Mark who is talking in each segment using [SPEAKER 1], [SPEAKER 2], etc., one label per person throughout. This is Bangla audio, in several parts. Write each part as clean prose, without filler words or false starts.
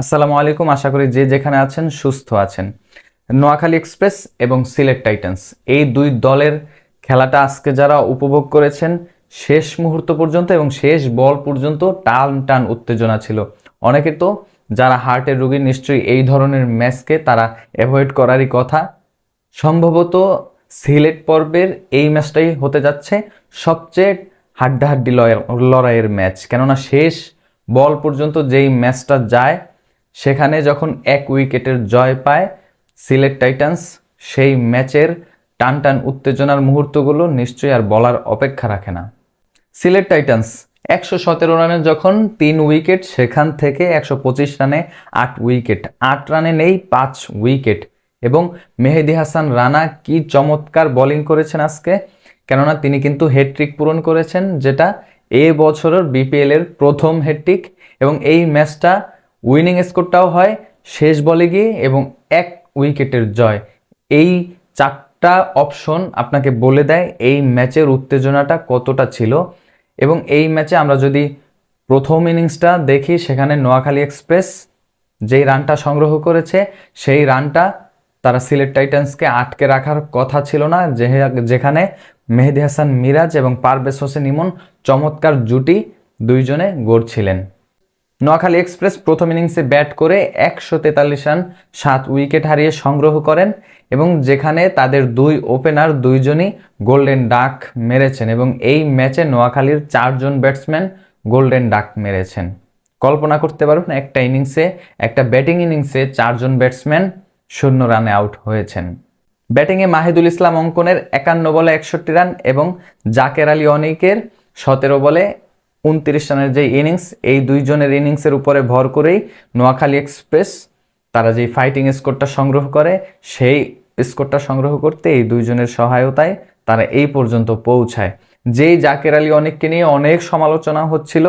[SPEAKER 1] আসসালামু আলাইকুম। আশা করি যে যেখানে আছেন সুস্থ আছেন। নোয়াখালী এক্সপ্রেস এবং সিলেট টাইটান্স এই দুই দলের খেলাটা আজকে যারা উপভোগ করেছেন শেষ মুহূর্ত পর্যন্ত এবং শেষ বল পর্যন্ত টান টান উত্তেজনা ছিল। অনেকে তো যারা হার্টের রোগী নিশ্চয়ই এই ধরনের ম্যাচকে তারা অ্যাভয়েড করারই কথা। সম্ভবত সিলেট পর্বের এই ম্যাচটাই হতে যাচ্ছে সবচেয়ে হাড্ডাহাড্ডি লড়াইয়ের ম্যাচ, কেননা শেষ বল পর্যন্ত যেই ম্যাচটা যায় সেখানে যখন এক উইকেটের জয় পায় সিলেট টাইটান্স, সেই ম্যাচের টান টান উত্তেজনার মুহূর্তগুলো নিশ্চয়ই আর বলার অপেক্ষা রাখে না। সিলেট টাইটান্স 117 রানে যখন 3 উইকেট, সেখান থেকে 125 রানে 8 উইকেট, 8 রানে নেই 5 উইকেট। এবং মেহেদী হাসান রানা কি চমৎকার বোলিং করেছেন আজকে, কেননা তিনি কিন্তু হ্যাটট্রিক পূরণ করেছেন, যেটা এ বছরের বিপিএল এর প্রথম হ্যাটট্রিক। এবং এই ম্যাচটা উইনিং স্কোরটাও হয় শেষ বলে গিয়ে এবং 1 উইকেটের জয়। এই চারটা অপশন আপনাকে বলে দেয় এই ম্যাচের উত্তেজনাটা কতটা ছিল। এবং এই ম্যাচে আমরা যদি প্রথম ইনিংসটা দেখি, সেখানে নোয়াখালী এক্সপ্রেস যেই রানটা সংগ্রহ করেছে সেই রানটা তারা সিলেট টাইটান্সকে আটকে রাখার কথা ছিল না, যেখানে মেহেদী হাসান মিরাজ এবং পারভেজ হোসেন ইমন চমৎকার জুটি দুইজনে গড়ছিলেন। নোয়াখালী এক্সপ্রেস প্রথম ইনিংসে ব্যাট করে 143 রান 7 উইকেট হারিয়ে সংগ্রহ করেন এবং যেখানে তাদের দুই ওপেনার দুইজনই গোল্ডেন ডাক মেরেছেন এবং এই ম্যাচে নোয়াখালীর 4 জন ব্যাটসম্যান গোল্ডেন ডাক মেরেছেন। কল্পনা করতে পারবেন একটা ইনিংসে, একটা ব্যাটিং ইনিংসে 4 জন ব্যাটসম্যান 0 রানে আউট হয়েছেন। ব্যাটিংয়ে মাহিদুল ইসলাম অঙ্কনের 51 বলে 61 রান এবং জাকের আলী অনিকের 17 বলে 29 রানের যে ইনিংস, এই দুইজনের ইনিংসের উপরে ভর করেই নোয়াখালী এক্সপ্রেস তারা যেই ফাইটিং স্কোরটা সংগ্রহ করে, সেই স্কোরটা সংগ্রহ করতে এই দুইজনের সহায়তায় তারা এই পর্যন্ত পৌঁছায়। যেই জাকের আলী অনিককে নিয়ে অনেক সমালোচনা হচ্ছিল,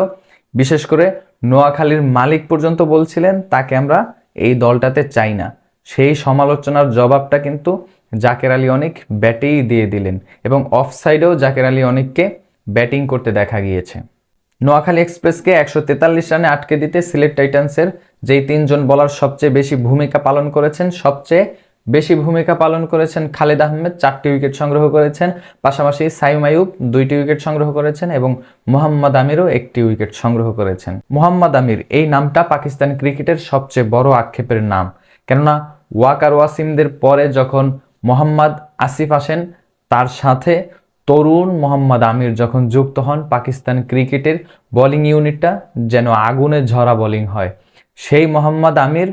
[SPEAKER 1] বিশেষ করে নোয়াখালীর মালিক পর্যন্ত বলছিলেন তাকে আমরা এই দলটাতে চাই না। সেই সমালোচনার জবাবটা কিন্তু জাকের আলী অনিক ব্যাটেই দিয়ে দিলেন এবং অফ সাইডেও জাকের আলী অনিককে ব্যাটিং করতে দেখা গিয়েছে। নোয়াখালী এক্সপ্রেসকে 143 রানে আটকে দিতে সিলেট টাইটান্সের যেই 3 জন বোলার সবচেয়ে বেশি ভূমিকা পালন করেছেন, সবচেয়ে বেশি ভূমিকা পালন করেছেন খালেদ আহমেদ, 4টি উইকেট সংগ্রহ করেছেন। পাশাপাশি সাইম আইয়ুব 2টি উইকেট সংগ্রহ করেছেন এবং মোহাম্মদ আমিরও 1টি উইকেট সংগ্রহ করেছেন। মোহাম্মদ আমির এই নামটা পাকিস্তান ক্রিকেটের সবচেয়ে বড় আক্ষেপের নাম, কেননা ওয়াকার ওয়াসিমদের পরে যখন মোহাম্মদ আসিফ আসেন, তার সাথে তরুণ মোহাম্মদ আমির যখন যুক্ত হন, পাকিস্তান ক্রিকেটের বোলিং ইউনিটটা যেন আগুনে ঝরা বোলিং হয়। সেই মোহাম্মদ আমির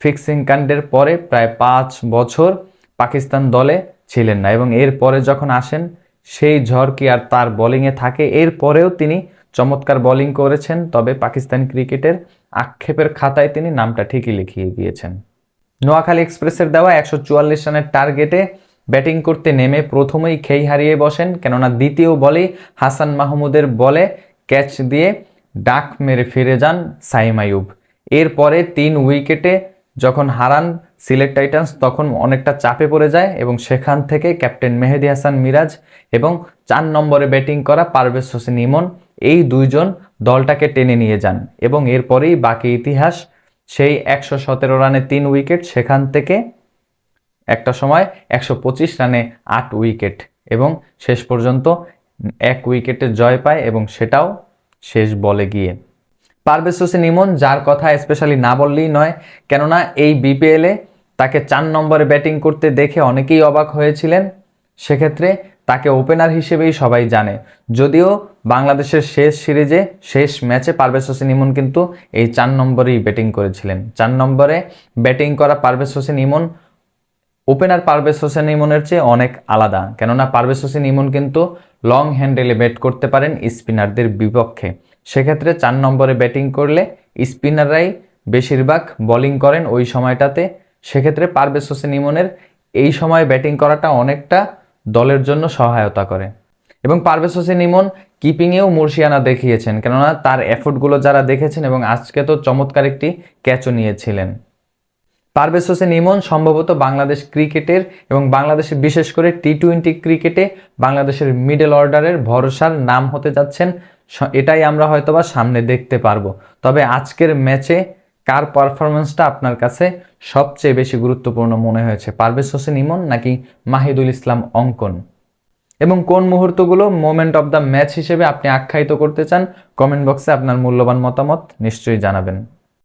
[SPEAKER 1] ফিক্সিং কাণ্ডের পরে প্রায় 5 বছর পাকিস্তান দলে ছিলেন না এবং এর পরে যখন আসেন সেই ঝড় কি আর তার বোলিংয়ে থাকে? এর পরেও তিনি চমৎকার বোলিং করেছেন, তবে পাকিস্তান ক্রিকেটের আক্ষেপের খাতায় তিনি নামটা ঠিকই লিখিয়ে গিয়েছেন। নোয়াখালী এক্সপ্রেসের দেওয়া 144 রানের টার্গেটে ব্যাটিং করতে নেমে প্রথমেই খেই হারিয়ে বসেন, কেননা দ্বিতীয় বলেই হাসান মাহমুদের বলে ক্যাচ দিয়ে ডাক মেরে ফিরে যান সাইম আইয়ুব। এরপরে 3 উইকেটে যখন হারান সিলেট টাইটান্স, তখন অনেকটা চাপে পড়ে যায় এবং সেখান থেকে ক্যাপ্টেন মেহেদী হাসান মিরাজ এবং 4 নম্বরে ব্যাটিং করা পারভেজ হোসেন ইমন এই দুইজন দলটাকে টেনে নিয়ে যান এবং এরপরেই বাকি ইতিহাস। সেই 117 রানে 3 উইকেট, সেখান থেকে একটা সময় 125 রানে 8 উইকেট এবং শেষ পর্যন্ত 1 উইকেটে জয় পায় এবং সেটাও শেষ বলে গিয়ে। পারভেজ হোসেন ইমন, যার কথা স্পেশালি না বললেই নয়, কেননা এই বিপিএলে তাকে 4 নম্বরে ব্যাটিং করতে দেখে অনেকেই অবাক হয়েছিলেন। সেক্ষেত্রে তাকে ওপেনার হিসেবেই সবাই জানে, যদিও বাংলাদেশের শেষ সিরিজে শেষ ম্যাচে পারভেজ হোসেন ইমন কিন্তু এই 4 নম্বরেই ব্যাটিং করেছিলেন। 4 নম্বরে ব্যাটিং করা পারভেজ হোসেন ইমন ওপেনার পারভেজ হোসেন ইমনের চেয়ে অনেক আলাদা, কেননা পারভেজ হোসেন ইমন কিন্তু লং হ্যান্ডেলে ব্যাট করতে পারেন স্পিনারদের বিপক্ষে। সেক্ষেত্রে 4 নম্বরে ব্যাটিং করলে স্পিনাররাই বেশিরভাগ বোলিং করেন ওই সময়টাতে। সেক্ষেত্রে পারভেজ হোসেন ইমনের এই সময় ব্যাটিং করাটা অনেকটা দলের জন্য সহায়তা করে এবং পারভেজ হোসেন ইমন কিপিংয়েও মুর্শিয়ানা দেখিয়েছেন, কেননা তার এফোর্টগুলো যারা দেখেছেন এবং আজকে তো চমৎকার একটি ক্যাচও নিয়েছিলেন। পারভেজ হোসেন ইমন সম্ভবত বাংলাদেশ ক্রিকেটের এবং বাংলাদেশের বিশেষ করে টি-20 ক্রিকেটে বাংলাদেশের মিডল অর্ডারের ভরসার নাম হতে যাচ্ছেন। এটাই আমরা হয়তোবা সামনে দেখতে পারবো। তবে আজকের ম্যাচে কার পারফরমেন্সটা আপনার কাছে সবচেয়ে বেশি গুরুত্বপূর্ণ মনে হয়েছে, পারভেজ হোসেন ইমন নাকি মাহিদুল ইসলাম অঙ্কন? এবং কোন মুহূর্তগুলো মোমেন্ট অফ দ্য ম্যাচ হিসেবে আপনি আখ্যায়িত করতে চান? কমেন্ট বক্সে আপনার মূল্যবান মতামত নিশ্চয়ই জানাবেন।